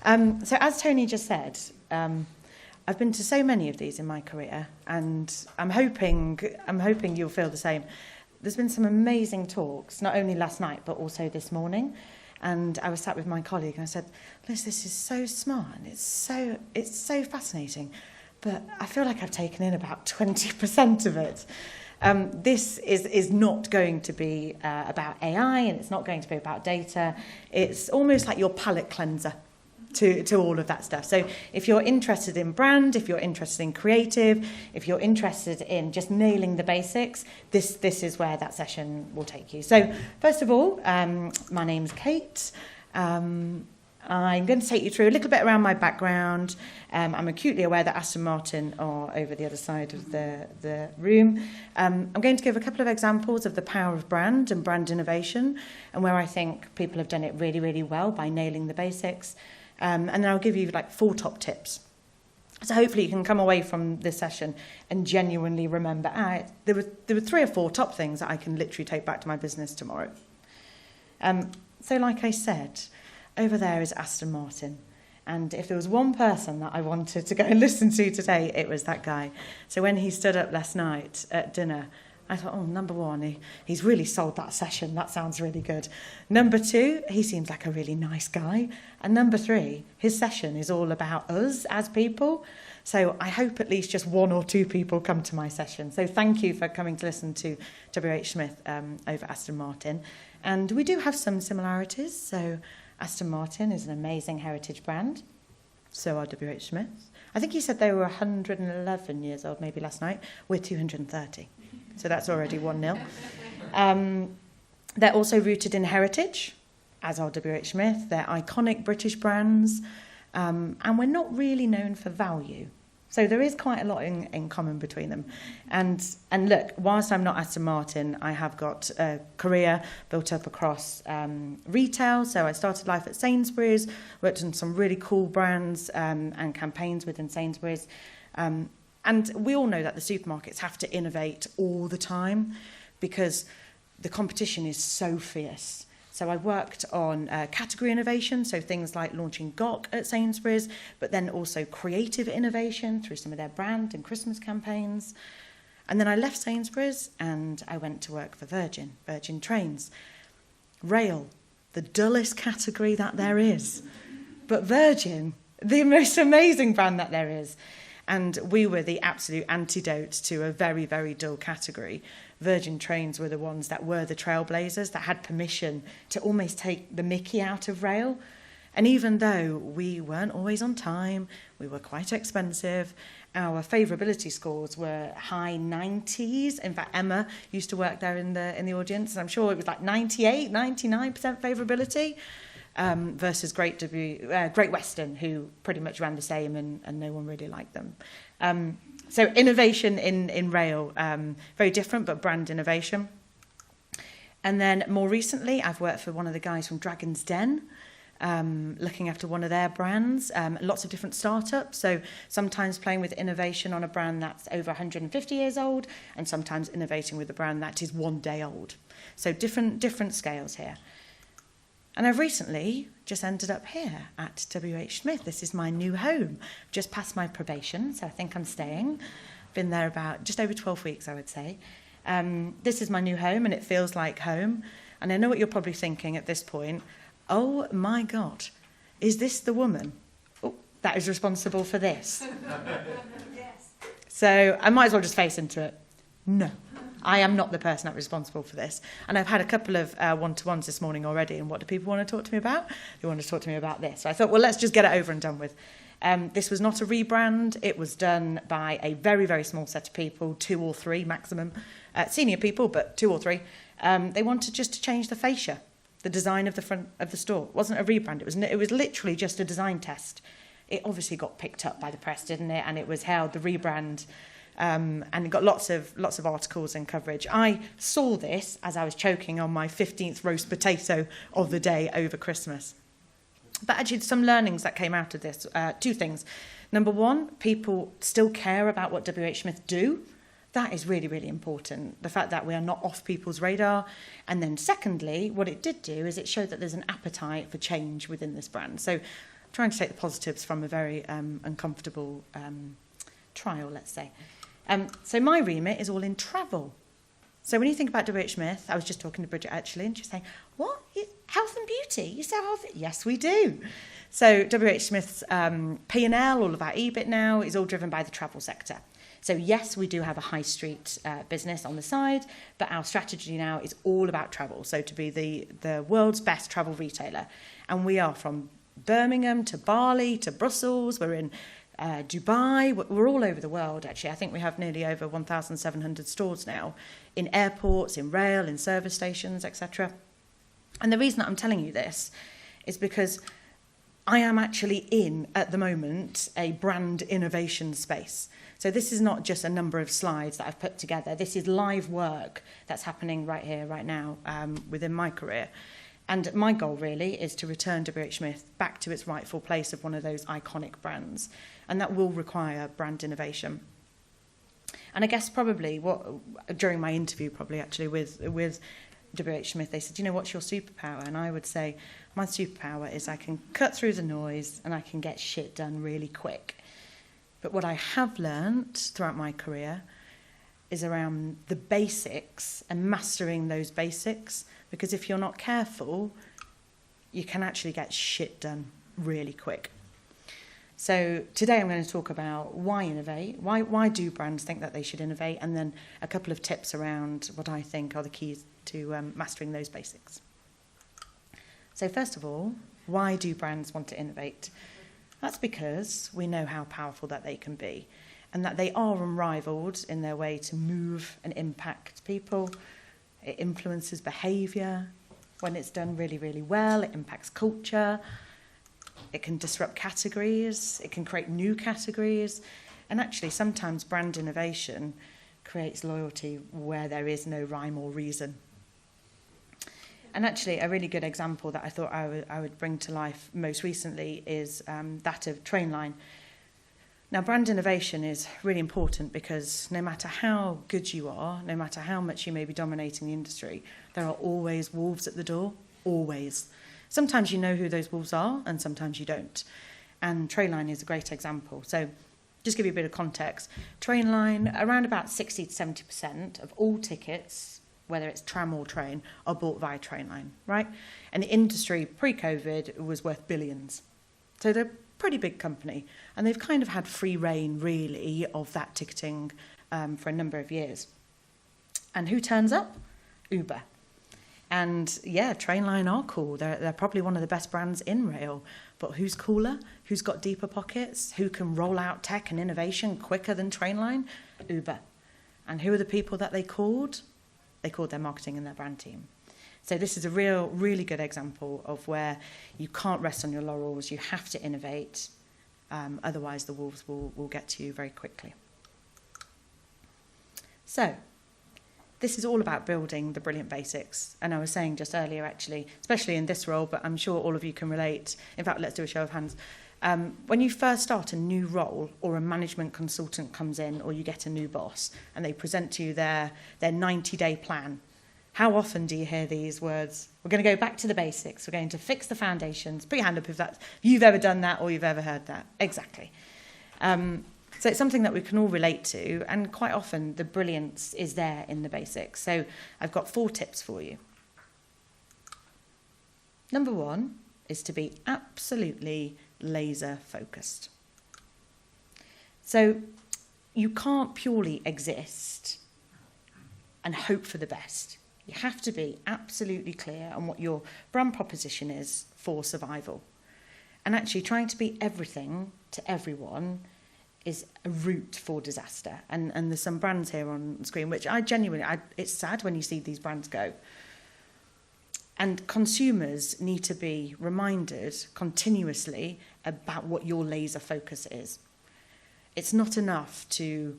So as Tony just said, I've been to so many of these in my career, and I'm hoping you'll feel the same. There's been some amazing talks, not only last night, but also this morning. And I was sat with my colleague and I said, Liz, this is so smart and it's so fascinating, but I feel like I've taken in about 20% of it. This is not going to be about AI, and it's not going to be about data. It's almost like your palate cleanser to all of that stuff. So if you're interested in brand, if you're interested in creative, if you're interested in just nailing the basics, this is where that session will take you. So first of all, my name's Kate. I'm going to take you through a little bit around my background. I'm acutely aware that Aston Martin are over the other side of the room. I'm going to give a couple of examples of the power of brand and brand innovation, and where I think people have done it really, really well by nailing the basics. And then I'll give you like 4 top tips. So hopefully you can come away from this session and genuinely remember, there were 3 or 4 top things that I can literally take back to my business tomorrow. So like I said, over there is Aston Martin. And if there was one person that I wanted to go and listen to today, it was that guy. So when he stood up last night at dinner, I thought, number 1, he's really sold that session. That sounds really good. Number 2, he seems like a really nice guy. And number 3, his session is all about us as people. So I hope at least just 1 or 2 people come to my session. So thank you for coming to listen to WHSmith over Aston Martin. And we do have some similarities. So Aston Martin is an amazing heritage brand. So are WHSmith. I think he said they were 111 years old maybe last night. We're 230. So that's already 1-0. They're also rooted in heritage, as are WHSmith. They're iconic British brands, and we're not really known for value. So there is quite a lot in common between them. And look, whilst I'm not Aston Martin, I have got a career built up across retail. So I started life at Sainsbury's, worked on some really cool brands and campaigns within Sainsbury's. And we all know that the supermarkets have to innovate all the time because the competition is so fierce. So I worked on category innovation, so things like launching GOC at Sainsbury's, but then also creative innovation through some of their brand and Christmas campaigns. And then I left Sainsbury's and I went to work for Virgin Trains. Rail, the dullest category that there is. But Virgin, the most amazing brand that there is. And we were the absolute antidote to a very, very dull category. Virgin Trains were the ones that were the trailblazers, that had permission to almost take the mickey out of rail. And even though we weren't always on time, we were quite expensive, our favourability scores were high 90s. In fact, Emma used to work there in the audience, and I'm sure it was like 98, 99% favourability. Versus Great Western, who pretty much ran the same and no one really liked them. So innovation in rail, very different, but brand innovation. And then more recently, I've worked for one of the guys from Dragon's Den, looking after one of their brands, lots of different startups. So sometimes playing with innovation on a brand that's over 150 years old, and sometimes innovating with a brand that is 1 day old. So different scales here. And I've recently just ended up here at WHSmith. This is my new home. Just passed my probation, so I think I'm staying. Been there about just over 12 weeks, I would say. This is my new home, and it feels like home. And I know what you're probably thinking at this point. Oh, my God, is this the woman that is responsible for this? Yes. So I might as well just face into it. No. I am not the person that's responsible for this. And I've had a couple of one-to-ones this morning already, and what do people want to talk to me about? They want to talk to me about this. So I thought, well, let's just get it over and done with. This was not a rebrand. It was done by a very, very small set of people, 2 or 3 maximum, senior people, but 2 or 3. They wanted just to change the fascia, the design of the front of the store. It wasn't a rebrand. It was literally just a design test. It obviously got picked up by the press, didn't it? And it was hailed the rebrand. And it got lots of articles and coverage. I saw this as I was choking on my 15th roast potato of the day over Christmas. But actually, some learnings that came out of this, 2 things. Number 1, people still care about what WHSmith do. That is really, really important. The fact that we are not off people's radar. And then secondly, what it did do is it showed that there's an appetite for change within this brand. So trying to take the positives from a very uncomfortable trial, let's say. So my remit is all in travel. So when you think about WHSmith, I was just talking to Bridget actually, and she's saying, what? Health and beauty? You sell health? Yes, we do. So WHSmith's P&L, all of our EBIT now, is all driven by the travel sector. So yes, we do have a high street business on the side, but our strategy now is all about travel. So to be the world's best travel retailer. And we are from Birmingham to Bali to Brussels. We're in Dubai. We're all over the world, actually. I think we have nearly over 1,700 stores now in airports, in rail, in service stations, etc. And the reason that I'm telling you this is because I am actually in, at the moment, a brand innovation space. So this is not just a number of slides that I've put together. This is live work that's happening right here, right now, within my career. And my goal really is to return WHSmith back to its rightful place of one of those iconic brands. And that will require brand innovation. And I guess probably during my interview with WHSmith, they said, you know, what's your superpower? And I would say, my superpower is I can cut through the noise and I can get shit done really quick. But what I have learned throughout my career is around the basics and mastering those basics. Because if you're not careful, you can actually get shit done really quick. So today I'm going to talk about why innovate, why do brands think that they should innovate, and then a couple of tips around what I think are the keys to mastering those basics. So first of all, why do brands want to innovate? That's because we know how powerful that they can be, and that they are unrivaled in their way to move and impact people. It influences behaviour. When it's done really, really well, it impacts culture. It can disrupt categories. It can create new categories. And actually, sometimes brand innovation creates loyalty where there is no rhyme or reason. And actually, a really good example that I thought I would bring to life most recently is that of Trainline. Now, brand innovation is really important because no matter how good you are, no matter how much you may be dominating the industry, there are always wolves at the door, always. Sometimes you know who those wolves are and sometimes you don't. And Trainline is a great example. So just give you a bit of context. Trainline, around about 60 to 70% of all tickets, whether it's tram or train, are bought via Trainline, right? And the industry pre-COVID was worth billions. So they're a pretty big company. And they've kind of had free reign, really, of that ticketing for a number of years. And who turns up? Uber. And yeah, Trainline are cool. They're probably one of the best brands in rail. But who's cooler? Who's got deeper pockets? Who can roll out tech and innovation quicker than Trainline? Uber. And who are the people that they called? They called their marketing and their brand team. So this is a really good example of where you can't rest on your laurels. You have to innovate. Otherwise, the wolves will get to you very quickly. So this is all about building the brilliant basics. And I was saying just earlier, actually, especially in this role, but I'm sure all of you can relate. In fact, let's do a show of hands. When you first start a new role or a management consultant comes in or you get a new boss and they present to you their 90-day plan, how often do you hear these words? We're going to go back to the basics. We're going to fix the foundations. Put your hand up if you've ever done that or you've ever heard that. Exactly. So it's something that we can all relate to, and quite often the brilliance is there in the basics. So I've got 4 tips for you. Number 1 is to be absolutely laser focused. So you can't purely exist and hope for the best. You have to be absolutely clear on what your brand proposition is for survival. And actually trying to be everything to everyone is a route for disaster. And there's some brands here on screen, which it's sad when you see these brands go. And consumers need to be reminded continuously about what your laser focus is. It's not enough to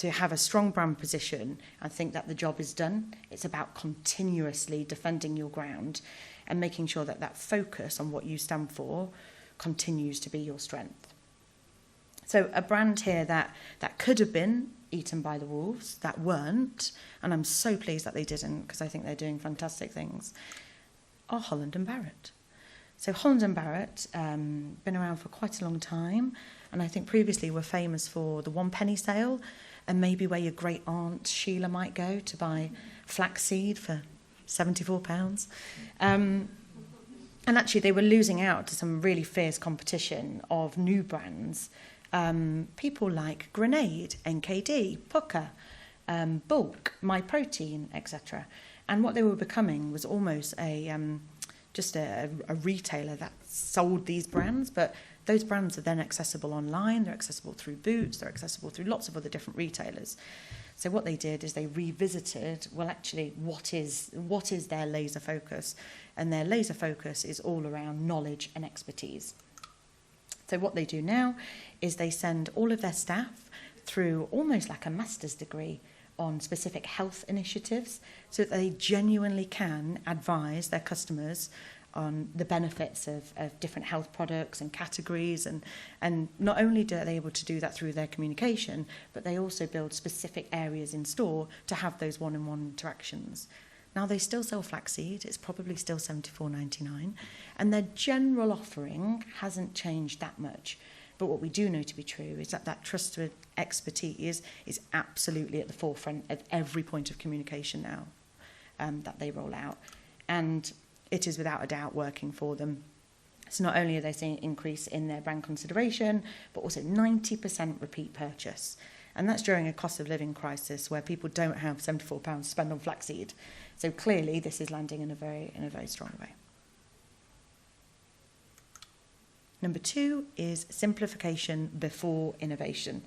have a strong brand position and think that the job is done. It's about continuously defending your ground and making sure that that focus on what you stand for continues to be your strength. So a brand here that could have been eaten by the wolves, that weren't, and I'm so pleased that they didn't because I think they're doing fantastic things, are Holland & Barrett. So Holland & Barrett, been around for quite a long time, and I think previously were famous for the 1 penny sale, and maybe where your great aunt Sheila might go to buy flaxseed for £74. And actually they were losing out to some really fierce competition of new brands, people like Grenade, NKD, Pukka, Bulk, MyProtein, etc. And what they were becoming was almost just a retailer that sold these brands, but those brands are then accessible online, they're accessible through Boots, they're accessible through lots of other different retailers. So what they did is they revisited, well, actually, what is their laser focus? And their laser focus is all around knowledge and expertise. So what they do now is they send all of their staff through almost like a master's degree on specific health initiatives so that they genuinely can advise their customers on the benefits of different health products and categories. And not only are they able to do that through their communication, but they also build specific areas in store to have those one-on-one interactions. Now, they still sell flaxseed. It's probably still $74.99. And their general offering hasn't changed that much. But what we do know to be true is that trusted expertise is absolutely at the forefront of every point of communication now that they roll out. And it is without a doubt working for them. So not only are they seeing an increase in their brand consideration, but also 90% repeat purchase. And that's during a cost of living crisis where people don't have £74 to spend on flaxseed. So clearly this is landing in a very strong way. Number 2 is simplification before innovation.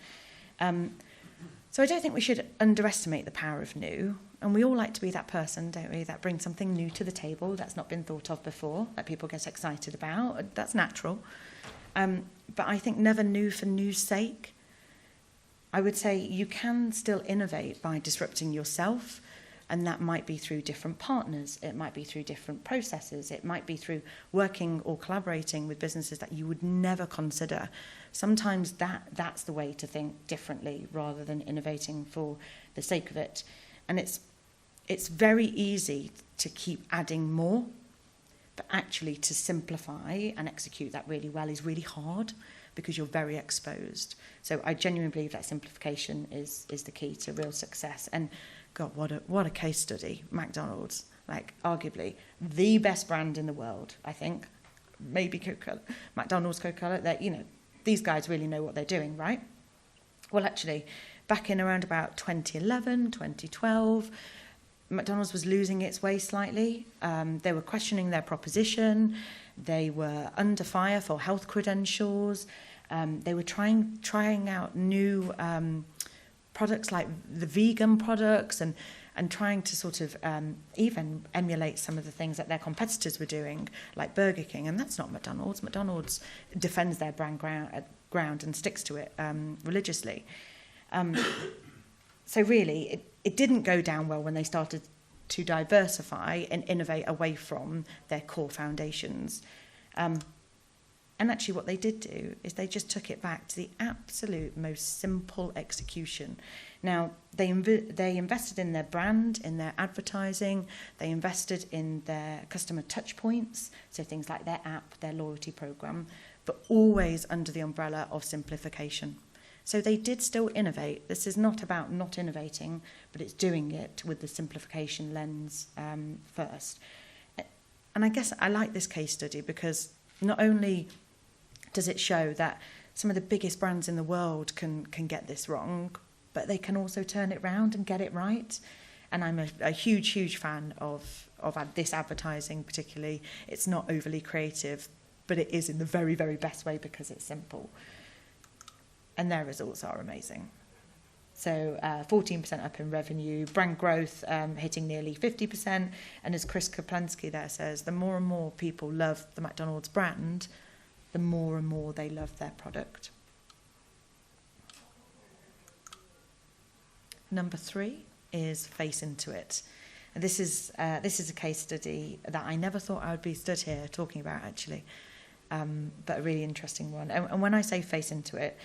So I don't think we should underestimate the power of new. And we all like to be that person, don't we, that brings something new to the table that's not been thought of before, that people get excited about. That's natural. But I think never new for new's sake. I would say you can still innovate by disrupting yourself, and that might be through different partners, it might be through different processes, it might be through working or collaborating with businesses that you would never consider. Sometimes that's the way to think differently rather than innovating for the sake of it. And it's very easy to keep adding more, but actually to simplify and execute that really well is really hard because you're very exposed. So I genuinely believe that simplification is the key to real success. And God, what a case study. McDonald's, like arguably the best brand in the world, I think. Maybe Coca-Cola, McDonald's, Coca-Cola, these guys really know what they're doing, right? Well, actually, back in around about 2011, 2012, McDonald's was losing its way slightly. They were questioning their proposition. They were under fire for health credentials. They were trying out new products like the vegan products and trying to sort of even emulate some of the things that their competitors were doing, like Burger King. And that's not McDonald's. McDonald's defends their brand ground and sticks to it religiously. So really, it didn't go down well when they started to diversify and innovate away from their core foundations. And actually what they did do is they just took it back to the absolute most simple execution. Now, they invested in their brand, in their advertising, they invested in their customer touch points, so things like their app, their loyalty program, but always under the umbrella of simplification. So they did still innovate. This is not about not innovating, but it's doing it with the simplification lens first. And I guess I like this case study because not only does it show that some of the biggest brands in the world can get this wrong, but they can also turn it around and get it right. And I'm a huge fan of this advertising particularly. It's not overly creative, but it is in the very, very best way because it's simple. And their results are amazing. So 14% up in revenue, brand growth hitting nearly 50%. And as Chris Kaplansky there says, the more and more people love the McDonald's brand, the more and more they love their product. Number 3 is face into it. And this is a case study that I never thought I would be stood here talking about, actually, but a really interesting one. And when I say face into it,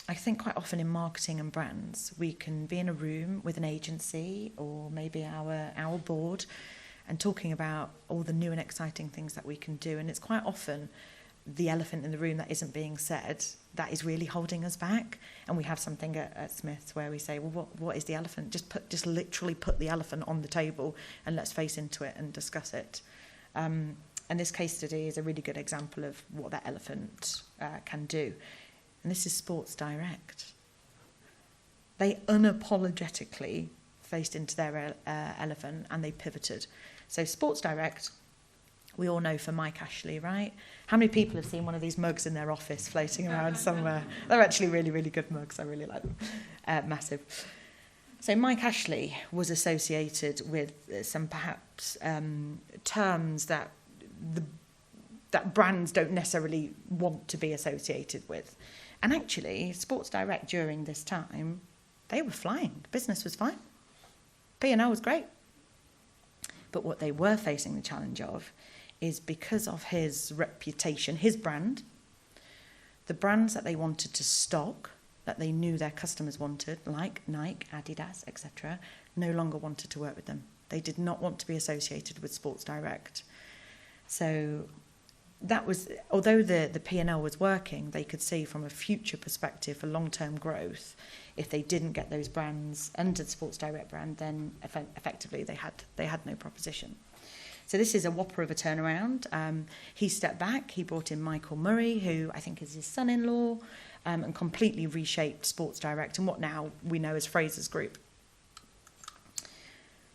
I think quite often in marketing and brands, we can be in a room with an agency or maybe our board, and talking about all the new and exciting things that we can do. And it's quite often the elephant in the room that isn't being said that is really holding us back. And we have something at Smiths where we say, well, what is the elephant? Just literally put the elephant on the table and let's face into it and discuss it. And this case study is a really good example of what that elephant can do. And this is Sports Direct. They unapologetically faced into their elephant and they pivoted. So Sports Direct, we all know for Mike Ashley, right? How many people have seen one of these mugs in their office floating around somewhere? They're actually really, really good mugs. I really like them. Massive. So Mike Ashley was associated with some perhaps terms that brands don't necessarily want to be associated with. And actually, Sports Direct during this time, they were flying. Business was fine. P&L was great. But what they were facing the challenge of is because of his reputation, his brand, the brands that they wanted to stock, that they knew their customers wanted, like Nike, Adidas, etc., no longer wanted to work with them. They did not want to be associated with Sports Direct. So that was, although the P&L was working, they could see from a future perspective for long-term growth, if they didn't get those brands under the Sports Direct brand, then effectively they had no proposition. So this is a whopper of a turnaround. He stepped back, he brought in Michael Murray, who I think is his son-in-law, and completely reshaped Sports Direct and what now we know as Frasers Group.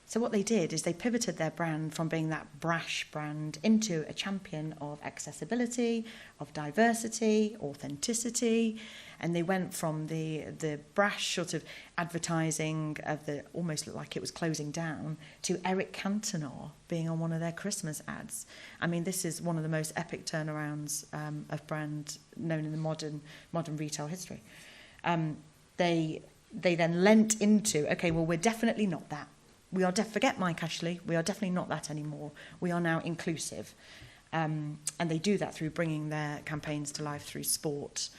So what they did is they pivoted their brand from being that brash brand into a champion of accessibility, of diversity, authenticity, and they went from the brash sort of advertising of the almost looked like it was closing down to Eric Cantona being on one of their Christmas ads. I mean, this is one of the most epic turnarounds of brand known in the modern retail history. They then lent into, okay, well, we're definitely not that. We are forget Mike Ashley. We are definitely not that anymore. We are now inclusive, and they do that through bringing their campaigns to life through sport.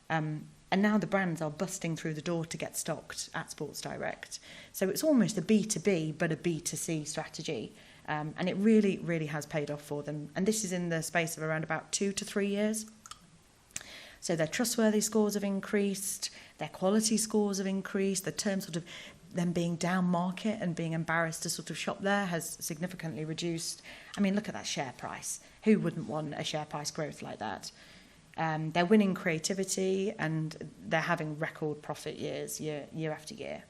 And now the brands are busting through the door to get stocked at Sports Direct. So it's almost a B2B but a B2C strategy, and it really, really has paid off for them. And this is in the space of around about 2 to 3 years. So their trustworthy scores have increased, their quality scores have increased, the term sort of them being down market and being embarrassed to sort of shop there has significantly reduced. I mean, look at that share price. Who wouldn't want a share price growth like that? They're winning creativity and they're having record profit years, year after year.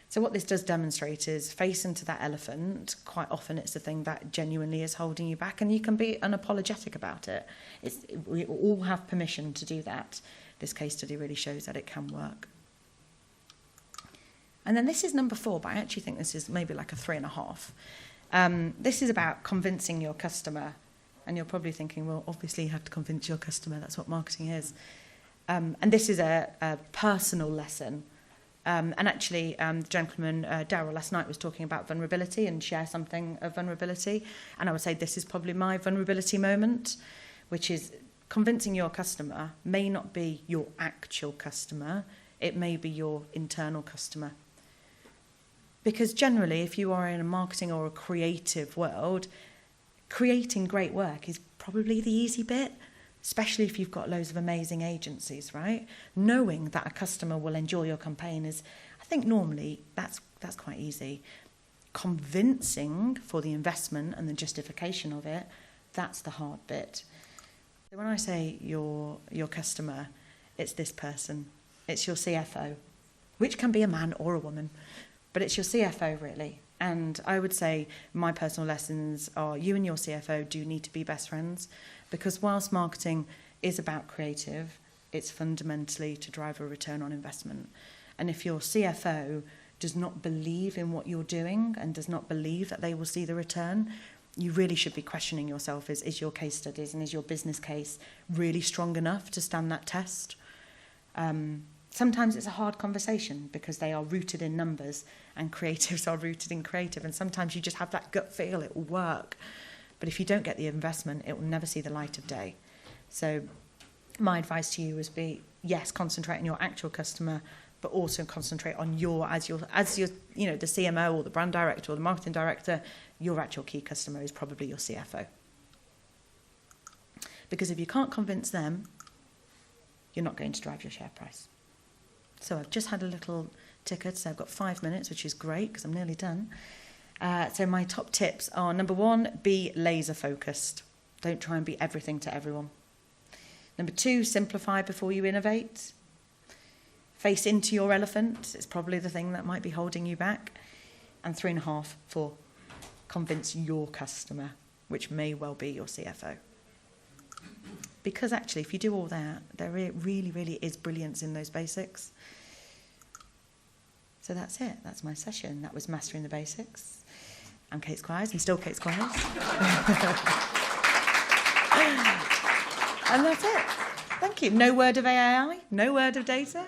So what this does demonstrate is face into that elephant. Quite often it's the thing that genuinely is holding you back, and you can be unapologetic about it. We all have permission to do that. This case study really shows that it can work. And then this is number 4, but I actually think this is maybe like a 3.5. This is about convincing your customer. And you're probably thinking, well, obviously you have to convince your customer. That's what marketing is. And this is a personal lesson. And actually, the gentleman, Darryl, last night was talking about vulnerability and share something of vulnerability. And I would say this is probably my vulnerability moment, which is convincing your customer may not be your actual customer. It may be your internal customer. Because generally, if you are in a marketing or a creative world, creating great work is probably the easy bit, especially if you've got loads of amazing agencies, right? Knowing that a customer will enjoy your campaign is, I think normally that's quite easy. Convincing for the investment and the justification of it, that's the hard bit. So when I say your customer, it's this person. It's your CFO, which can be a man or a woman. But it's your CFO, really. And I would say my personal lessons are you and your CFO do need to be best friends, because whilst marketing is about creative, it's fundamentally to drive a return on investment. And if your CFO does not believe in what you're doing and does not believe that they will see the return, you really should be questioning yourself. Is your case studies and is your business case really strong enough to stand that test? Sometimes it's a hard conversation because they are rooted in numbers and creatives are rooted in creative. And sometimes you just have that gut feel it will work. But if you don't get the investment, it will never see the light of day. So my advice to you is yes, concentrate on your actual customer, but also concentrate on as your the CMO or the brand director or the marketing director, your actual key customer is probably your CFO. Because if you can't convince them, you're not going to drive your share price. So I've just had a little ticker, so I've got 5 minutes, which is great because I'm nearly done. So my top tips are, number 1, be laser focused. Don't try and be everything to everyone. Number 2, simplify before you innovate. Face into your elephant. It's probably the thing that might be holding you back. And 3.5 for convince your customer, which may well be your CFO. Because actually, if you do all that, there really, really is brilliance in those basics. So that's it. That's my session. That was Mastering the Basics. I'm Kate Squires. I'm still Kate Squires. And that's it. Thank you. No word of AI, no word of data.